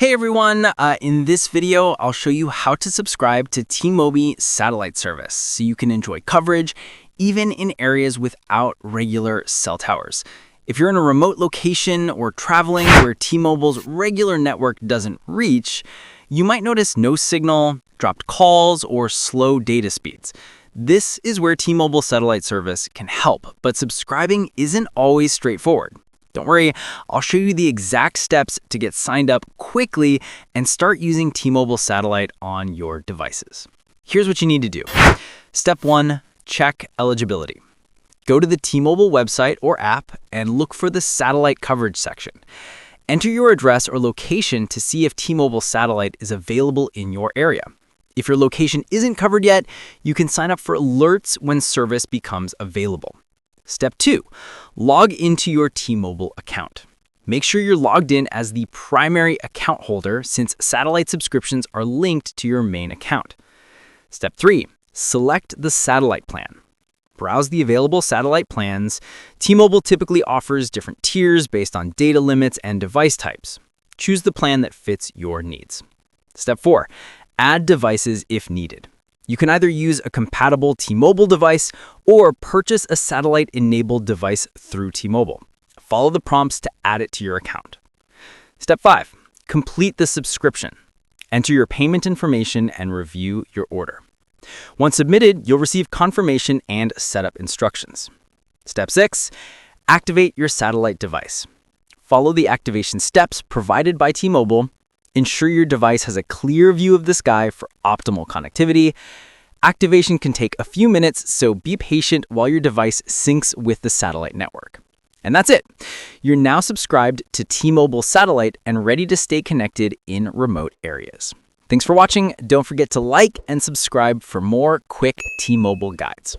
Hey everyone, in this video, I'll show you how to subscribe to T-Mobile satellite service so you can enjoy coverage even in areas without regular cell towers. If you're in a remote location or traveling where T-Mobile's regular network doesn't reach, you might notice no signal, dropped calls, or slow data speeds. This is where T-Mobile satellite service can help, but subscribing isn't always straightforward. Don't worry, I'll show you the exact steps to get signed up quickly and start using T-Mobile satellite on your devices. Here's what you need to do. Step 1, check eligibility. Go to the T-Mobile website or app and look for the satellite coverage section. Enter your address or location to see if T-Mobile satellite is available in your area. If your location isn't covered yet, you can sign up for alerts when service becomes available. Step 2, log into your T-Mobile account. Make sure you're logged in as the primary account holder since satellite subscriptions are linked to your main account. Step 3, select the satellite plan. Browse the available satellite plans. T-Mobile typically offers different tiers based on data limits and device types. Choose the plan that fits your needs. Step 4, add devices if needed. You can either use a compatible T-Mobile device or purchase a satellite-enabled device through T-Mobile. Follow the prompts to add it to your account. Step 5, complete the subscription. Enter your payment information and review your order. Once submitted, you'll receive confirmation and setup instructions. Step 6, activate your satellite device. Follow the activation steps provided by T-Mobile. Ensure your device has a clear view of the sky for optimal connectivity. Activation can take a few minutes, so be patient while your device syncs with the satellite network. And that's it. You're now subscribed to T-Mobile satellite and ready to stay connected in remote areas. Thanks for watching. Don't forget to like and subscribe for more quick T-Mobile guides.